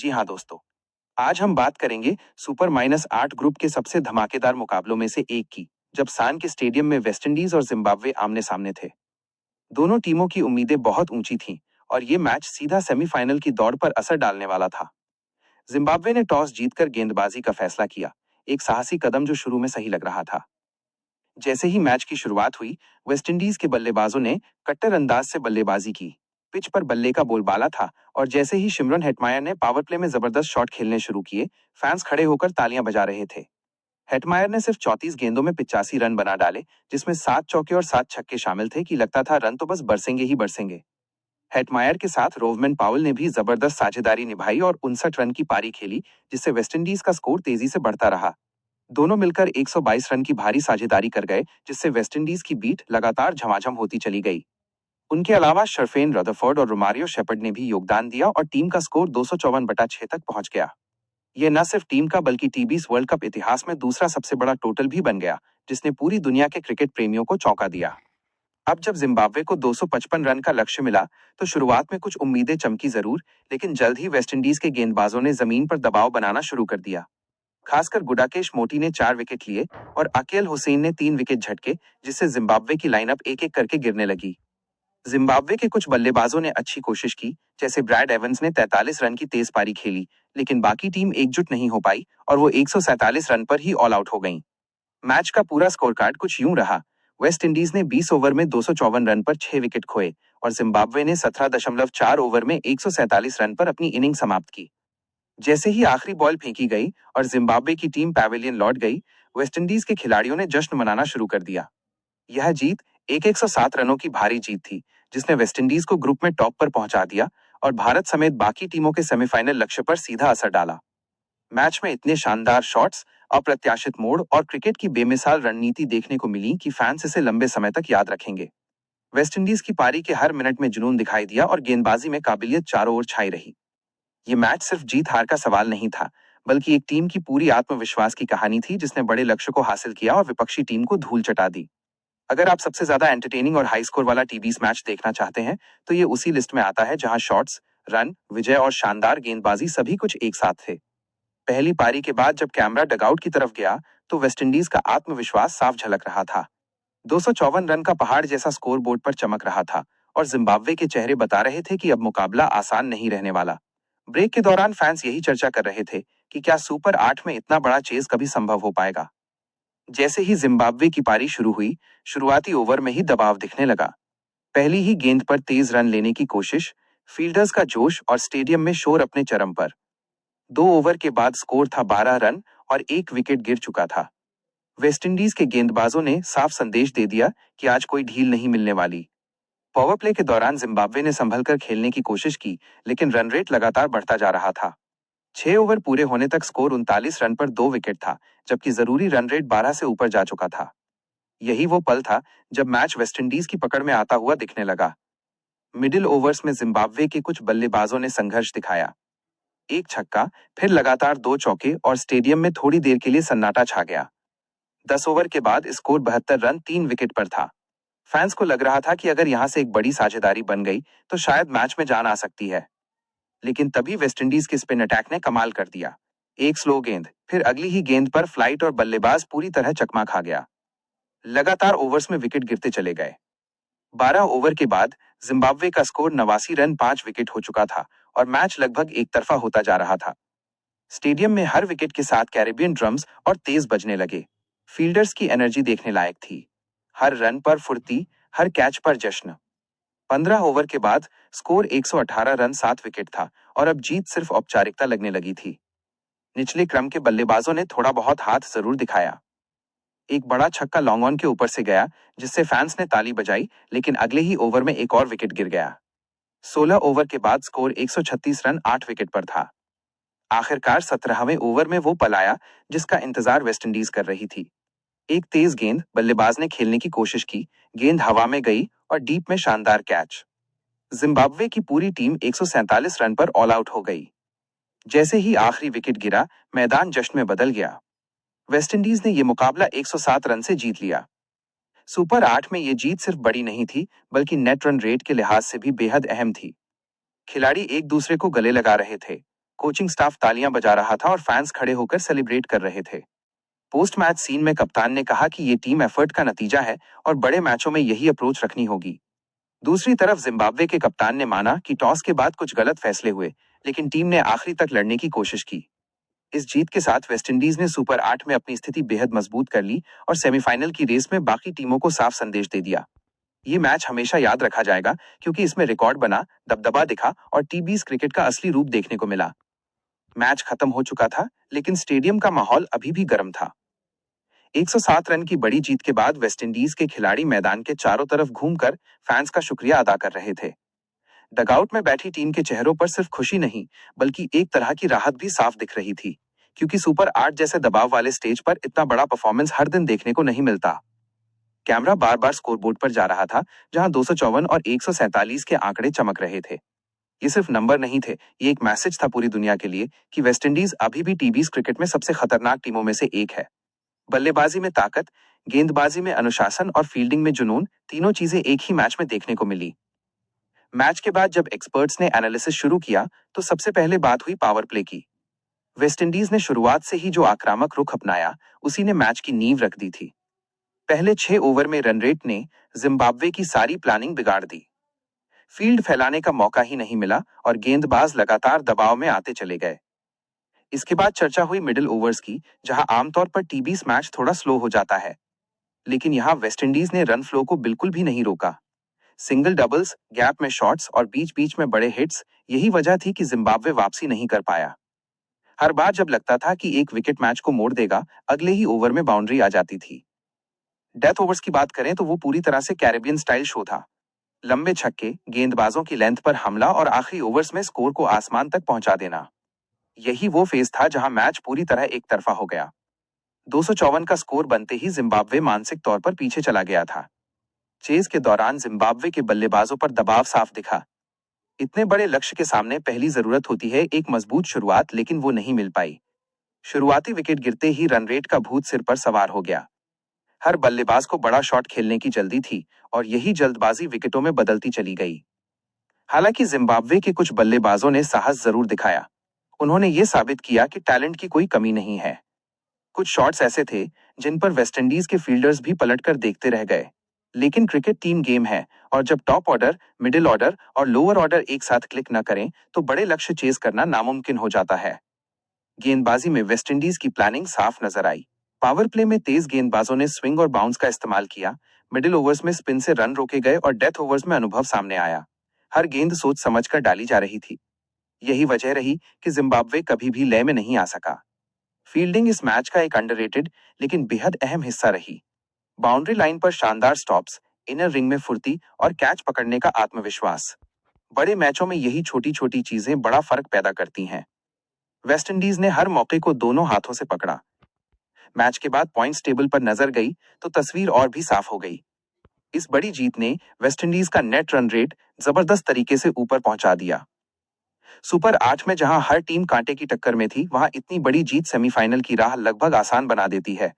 जी हाँ दोस्तों, आज हम बात करेंगे सुपर -8 ग्रुप के सबसे धमाकेदार मुकाबलों में से एक की, जब सान के स्टेडियम में वेस्टइंडीज और जिम्बाब्वे आमने सामने थे। दोनों टीमों की उम्मीदें बहुत ऊंची थीं और ये मैच सीधा सेमीफाइनल की दौड़ पर असर डालने वाला था। जिम्बाब्वे ने टॉस जीतकर गेंदबाजी का फैसला किया, एक साहसी कदम जो शुरू में सही लग रहा था। जैसे ही मैच की शुरुआत हुई, वेस्टइंडीज के बल्लेबाजों ने कट्टर अंदाज से बल्लेबाजी की। पिच पर बल्ले का बोलबाला था और जैसे ही शिमरन हेटमायर ने पावर प्ले में जबरदस्त शॉट खेलने शुरू किए, फैंस खड़े होकर तालियां बजा रहे थे। हेटमायर ने सिर्फ 34 गेंदों में 85 रन बना डाले, जिसमें 7 चौके और 7 छक्के शामिल थे कि लगता था रन तो बस बरसेंगे ही बरसेंगे। हेटमायर के साथ रोवमैन पाउल ने भी जबरदस्त साझेदारी निभाई और 59 रन की पारी खेली, जिससे वेस्टइंडीज का स्कोर तेजी से बढ़ता रहा। दोनों मिलकर 122 रन की भारी साझेदारी कर गए, जिससे वेस्टइंडीज की बीट लगातार झमाझम होती चली गई। उनके अलावा शर्फेन रदरफोर्ड और रोमारियो शेपर्ड ने भी योगदान दिया और टीम का स्कोर 254/6 तक पहुंच गया। यह न सिर्फ टीम का बल्कि टी20 वर्ल्ड कप इतिहास में दूसरा सबसे बड़ा टोटल भी बन गया, जिसने पूरी दुनिया के क्रिकेट प्रेमियों को चौंका दिया। अब जब जिम्बाब्वे को 255 रन का लक्ष्य मिला, तो शुरुआत में कुछ उम्मीदें चमकी जरूर, लेकिन जल्द ही वेस्टइंडीज के गेंदबाजों ने जमीन पर दबाव बनाना शुरू कर दिया। खासकर गुडाकेश मोती ने 4 विकेट लिए और अकील हुसैन ने 3 विकेट झटके, जिससे जिम्बाब्वे की लाइनअप एक एक करके गिरने लगी। जिम्बाब्वे के कुछ बल्लेबाजों ने अच्छी कोशिश की, जैसे ब्रैड एवंस ने 43 रन की तेज पारी खेली, लेकिन बाकी टीम एकजुट नहीं हो पाई और वो 147 रन पर ही ऑल आउट हो गई। मैच का पूरा स्कोर कार्ड कुछ यूं रहा। वेस्ट इंडीज ने 20 ओवर में 254 रन पर 6 विकेट खोए और जिम्बाब्वे ने 17.4 ओवर में 147 रन पर अपनी इनिंग समाप्त की। जैसे ही आखिरी बॉल फेंकी गई और जिम्बाब्वे की टीम पैवेलियन लौट गई, वेस्टइंडीज के खिलाड़ियों ने जश्न मनाना शुरू कर दिया। यह जीत एक 107 रनों की भारी जीत थी, जिसने वेस्टइंडीज को ग्रुप में टॉप पर पहुंचा दिया और भारत समेत बाकी टीमों के सेमीफाइनल लक्ष्य पर सीधा असर डाला। मैच में इतने शानदार शॉट्स, अप्रत्याशित मोड़ और क्रिकेट की बेमिसाल रणनीति देखने को मिली कि फैंस इसे लंबे समय तक याद रखेंगे। वेस्टइंडीज की पारी के हर मिनट में जुनून दिखाई दिया और गेंदबाजी में काबिलियत चारों ओर छाई रही। ये मैच सिर्फ जीत हार का सवाल नहीं था, बल्कि एक टीम की पूरी आत्मविश्वास की कहानी थी, जिसने बड़े लक्ष्य को हासिल किया और विपक्षी टीम को धूल चटा दी। अगर आप सबसे ज्यादा एंटरटेनिंग और हाई स्कोर वाला टी20 मैच देखना चाहते हैं, तो ये उसी लिस्ट में आता है, जहां शॉट्स, रन, विजय और शानदार गेंदबाजी सभी कुछ एक साथ थे। पहली पारी के बाद जब कैमरा डगआउट की तरफ गया, तो वेस्टइंडीज का आत्मविश्वास साफ झलक रहा था। 254 रन का पहाड़ जैसा स्कोर बोर्ड पर चमक रहा था और जिम्बाब्वे के चेहरे बता रहे थे कि अब मुकाबला आसान नहीं रहने वाला। ब्रेक के दौरान फैंस यही चर्चा कर रहे थे कि क्या सुपर 8 में इतना बड़ा चेज कभी संभव हो पाएगा। जैसे ही जिम्बाब्वे की पारी शुरू हुई, शुरुआती ओवर में ही दबाव दिखने लगा। पहली ही गेंद पर तेज रन लेने की कोशिश, फील्डर्स का जोश और स्टेडियम में शोर अपने चरम पर। 2 ओवर के बाद स्कोर था 12 रन और 1 विकेट गिर चुका था। वेस्टइंडीज के गेंदबाजों ने साफ संदेश दे दिया कि आज कोई ढील नहीं मिलने वाली। पावर प्ले के दौरान जिम्बाब्वे ने संभलकर खेलने की कोशिश की, लेकिन रन रेट लगातार बढ़ता जा रहा था। 6 ओवर पूरे होने तक स्कोर 39 रन पर 2 विकेट था, जबकि जरूरी रन रेट 12 से ऊपर जा चुका था। यही वो पल था जब मैच वेस्टइंडीज की पकड़ में आता हुआ दिखने लगा। मिडिल ओवर्स में जिम्बाब्वे के कुछ बल्लेबाजों ने संघर्ष दिखाया। एक छक्का, फिर लगातार 2 चौके और स्टेडियम में थोड़ी देर के लिए सन्नाटा छा गया। 10 ओवर के बाद स्कोर 72 रन 3 विकेट पर था। फैंस को लग रहा था कि अगर यहां से एक बड़ी साझेदारी बन गई, तो शायद मैच में जान आ सकती है। लेकिन तभी वेस्टइंडीज के स्पिन अटैक ने कमाल कर दिया। एक स्लो गेंद, फिर अगली ही गेंद पर फ्लाइट और बल्लेबाज पूरी तरह चकमा खा गया। लगातार ओवर्स में विकेट गिरते चले गए। 12 ओवर के बाद जिम्बाब्वे का स्कोर 89 रन 5 विकेट हो चुका था और मैच लगभग एक तरफा होता जा रहा था। स्टेडियम में हर विकेट के साथ कैरेबियन ड्रम्स और तेज बजने लगे। फील्डर्स की एनर्जी देखने लायक थी। हर रन पर फुर्ती, हर कैच पर जश्न। 15 ओवर के बाद स्कोर 118 रन 7 विकेट था और अब जीत सिर्फ औपचारिकता लगने लगी थी। निचले क्रम के बल्लेबाजों ने थोड़ा बहुत हाथ जरूर दिखाया। एक बड़ा छक्का लॉन्ग ऑन के ऊपर से गया, जिससे फैंस ने ताली बजाई, लेकिन अगले ही ओवर में एक और विकेट गिर गया। 16 ओवर के बाद स्कोर 136 रन 8 विकेट पर था। आखिरकार 17वें ओवर में वो पल आया जिसका इंतजार वेस्टइंडीज कर रही थी। एक तेज गेंद, बल्लेबाज ने खेलने की कोशिश की, गेंद हवा में गई और डीप में शानदार कैच। जिम्बाब्वे की पूरी टीम 147 रन पर ऑल आउट हो गई। जैसे ही आखिरी विकेट गिरा, मैदान जश्न में बदल गया। वेस्टइंडीज ने यह मुकाबला 107 रन से जीत लिया। सुपर 8 में यह जीत सिर्फ बड़ी नहीं थी, बल्कि नेट रन रेट के लिहाज से भी बेहद अहम थी। खिलाड़ी एक दूसरे को गले लगा रहे थे, कोचिंग स्टाफ तालियां बजा रहा था और फैंस खड़े होकर सेलिब्रेट कर रहे थे। पोस्ट मैच सीन में कप्तान ने कहा कि ये टीम एफर्ट का नतीजा है और बड़े मैचों में यही अप्रोच रखनी होगी। दूसरी तरफ जिम्बाब्वे के कप्तान ने माना कि टॉस के बाद कुछ गलत फैसले हुए, लेकिन टीम ने आखिरी तक लड़ने की कोशिश की। इस जीत के साथ वेस्टइंडीज ने सुपर 8 में अपनी स्थिति बेहद मजबूत कर ली और सेमीफाइनल की रेस में बाकी टीमों को साफ संदेश दे दिया। ये मैच हमेशा याद रखा जाएगा क्योंकि इसमें रिकॉर्ड बना, दबदबा दिखा और टीबीज क्रिकेट का असली रूप देखने को मिला। मैच खत्म हो चुका था, लेकिन स्टेडियम का माहौल अभी भी गर्म था। 107 रन की बड़ी जीत के बाद वेस्टइंडीज के खिलाड़ी मैदान के चारों तरफ घूमकर फैंस का शुक्रिया अदा कर रहे थे। डगआउट में बैठी टीम के चेहरों पर सिर्फ खुशी नहीं, बल्कि एक तरह की राहत भी साफ दिख रही थी, क्योंकि सुपर 8 जैसे दबाव वाले स्टेज पर इतना बड़ा परफॉर्मेंस हर दिन देखने को नहीं मिलता। कैमरा बार बार स्कोरबोर्ड पर जा रहा था, जहां 254 और 147 के आंकड़े चमक रहे थे। ये सिर्फ नंबर नहीं थे, ये एक मैसेज था पूरी दुनिया के लिए कि वेस्टइंडीज अभी भी टीबीज क्रिकेट में सबसे खतरनाक टीमों में से एक है। बल्लेबाजी में ताकत, गेंदबाजी में अनुशासन और फील्डिंग में जुनून, तीनों चीजें एक ही मैच में देखने को मिली। मैच के बाद जब एक्सपर्ट्स ने एनालिसिस शुरू किया, तो सबसे पहले बात हुई पावर प्ले की। वेस्टइंडीज ने शुरुआत से ही जो आक्रामक रुख अपनाया, उसी ने मैच की नींव रख दी थी। पहले 6 ओवर में रन रेट ने जिम्बाब्वे की सारी प्लानिंग बिगाड़ दी। फील्ड फैलाने का मौका ही नहीं मिला और गेंदबाज लगातार दबाव में आते चले गए। इसके बाद चर्चा हुई मिडिल ओवर्स की, जहां आमतौर पर टीबीज मैच थोड़ा स्लो हो जाता है, लेकिन यहां वेस्टइंडीज ने रन फ्लो को बिल्कुल भी नहीं रोका। सिंगल डबल्स, गैप में शॉट्स और बीच बीच में बड़े हिट्स, यही वजह थी कि जिम्बाब्वे वापसी नहीं कर पाया। हर बार जब लगता था कि एक विकेट मैच को मोड़ देगा, अगले ही ओवर में बाउंड्री आ जाती थी। डेथ ओवर्स की बात करें तो वो पूरी तरह से कैरेबियन स्टाइल शो था। लंबे छक्के, गेंदबाजों की लेंथ पर हमला और आखिरी ओवर्स में स्कोर को आसमान तक पहुंचा देना। यही वो फेज था जहां मैच पूरी तरह एक तरफा हो गया। 254 का स्कोर बनते ही जिम्बाब्वे मानसिक तौर पर पीछे चला गया था। चेज के दौरान जिम्बाब्वे के बल्लेबाजों पर दबाव साफ दिखा। इतने बड़े लक्ष्य के सामने पहली जरूरत होती है एक मजबूत शुरुआत, लेकिन वो नहीं मिल पाई। शुरुआती विकेट गिरते ही रन रेट का भूत सिर पर सवार हो गया। हर बल्लेबाज को बड़ा शॉट खेलने की जल्दी थी और यही जल्दबाजी विकेटों में बदलती चली गई। हालांकि जिम्बाब्वे के कुछ बल्लेबाजों ने साहस जरूर दिखाया। उन्होंने ये साबित किया कि टैलेंट की कोई कमी नहीं है। कुछ शॉट्स ऐसे थे जिन पर वेस्टइंडीज के फील्डर्स भी पलटकर देखते रह गए। लेकिन क्रिकेट टीम गेम है और जब टॉप ऑर्डर, मिडिल ऑर्डर और लोअर ऑर्डर एक साथ क्लिक न करें तो बड़े लक्ष्य चेज करना नामुमकिन हो जाता है। गेंदबाजी में वेस्टइंडीज की प्लानिंग साफ नजर आई। पावर प्ले में तेज गेंदबाजों ने स्विंग और बाउंस का इस्तेमाल किया। मिडिल ओवर्स में स्पिन से रन रोके गए और डेथ ओवर्स में अनुभव सामने आया। हर गेंद सोच समझकर डाली जा रही थी। यही वजह रही कि जिम्बाब्वे कभी भी लय में नहीं आ सका। फील्डिंग इस मैच का एक अंडररेटेड लेकिन बेहद अहम हिस्सा रही। बाउंड्री लाइन पर शानदार स्टॉप्स, इनर रिंग में फुर्ती और कैच पकड़ने का आत्मविश्वास। बड़े मैचों में यही छोटी छोटी चीजें बड़ा फर्क पैदा करती हैं। वेस्टइंडीज ने हर मौके को दोनों हाथों से पकड़ा। मैच के बाद पॉइंट्स टेबल पर नजर गई तो तस्वीर और भी साफ हो गई। इस बड़ी जीत ने वेस्टइंडीज का नेट रन रेट जबरदस्त तरीके से ऊपर पहुंचा दिया। सुपर 8 में जहां हर टीम कांटे की टक्कर में थी, वहां इतनी बड़ी जीत सेमीफाइनल की राह लगभग आसान बना देती है।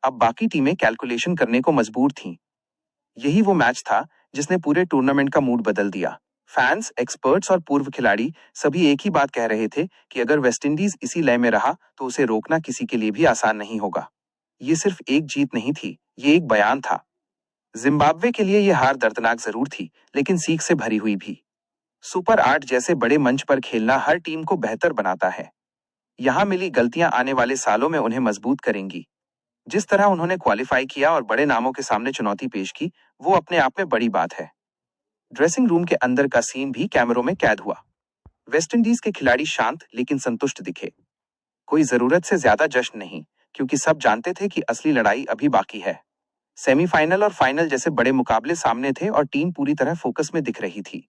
अब बाकी टीमें कैलकुलेशन करने को मजबूर थीं। यही वो मैच था जिसने पूरे टूर्नामेंट का मूड बदल दिया। फैंस, एक्सपर्ट्स और पूर्व खिलाड़ी सभी एक ही बात कह रहे थे कि अगर वेस्टइंडीज इसी लय में रहा तो उसे रोकना किसी के लिए भी आसान नहीं होगा। ये सिर्फ एक जीत नहीं थी, ये एक बयान था। जिम्बाब्वे के लिए यह हार दर्दनाक जरूर थी, लेकिन सीख से भरी हुई भी। सुपर 8 जैसे बड़े मंच पर खेलना हर टीम को बेहतर बनाता है। यहाँ मिली गलतियां आने वाले सालों में उन्हें मजबूत करेंगी। जिस तरह उन्होंने क्वालिफाई किया और बड़े नामों के सामने चुनौती पेश की, वो अपने आप में बड़ी बात है। ड्रेसिंग रूम के अंदर का सीन भी कैमरों में कैद हुआ। वेस्टइंडीज के खिलाड़ी शांत लेकिन संतुष्ट दिखे। कोई जरूरत से ज्यादा जश्न नहीं, क्योंकि सब जानते थे कि असली लड़ाई अभी बाकी है। सेमीफाइनल और फाइनल जैसे बड़े मुकाबले सामने थे और टीम पूरी तरह फोकस में दिख रही थी।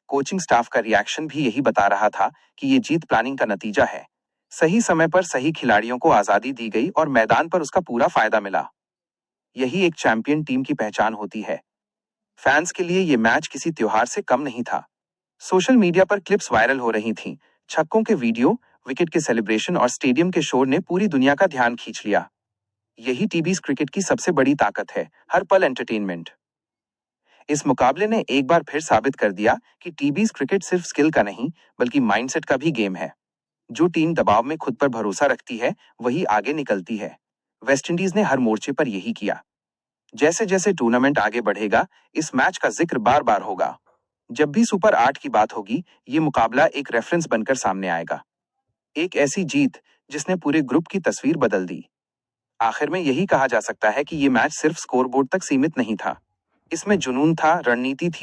कोचिंग स्टाफ का रिएक्शन भी यही बता रहा था कि ये जीत प्लानिंग का नतीजा है। सही समय पर सही खिलाड़ियों को आजादी दी गई और मैदान पर उसका पूरा फायदा मिला। यही एक चैंपियन टीम की पहचान होती है। फैंस के लिए ये मैच किसी त्योहार से कम नहीं था। सोशल मीडिया पर क्लिप्स वायरल हो रही थीं। छक्कों के वीडियो, विकेट के सेलिब्रेशन और स्टेडियम के शोर ने पूरी दुनिया का ध्यान खींच लिया। यही टीबीज क्रिकेट की सबसे बड़ी ताकत है, हर पल एंटरटेनमेंट। इस मुकाबले ने एक बार फिर साबित कर दिया कि टीबीज क्रिकेट सिर्फ स्किल का नहीं, बल्कि माइंडसेट का भी गेम है। जो टीम दबाव में खुद पर भरोसा रखती है वही आगे निकलती है। वेस्टइंडीज ने हर मोर्चे पर यही किया। जैसे जैसे टूर्नामेंट आगे बढ़ेगा, इस मैच का जिक्र बार बार होगा। जब भी सुपर 8 की बात होगी, ये मुकाबला एक रेफरेंस बनकर सामने आएगा। एक ऐसी जीत जिसने पूरे ग्रुप की तस्वीर बदल दी। आखिर में यही कहा जा सकता है कि ये मैच सिर्फ स्कोरबोर्ड तक सीमित नहीं था। इसमें जुनून था, रणनीति थी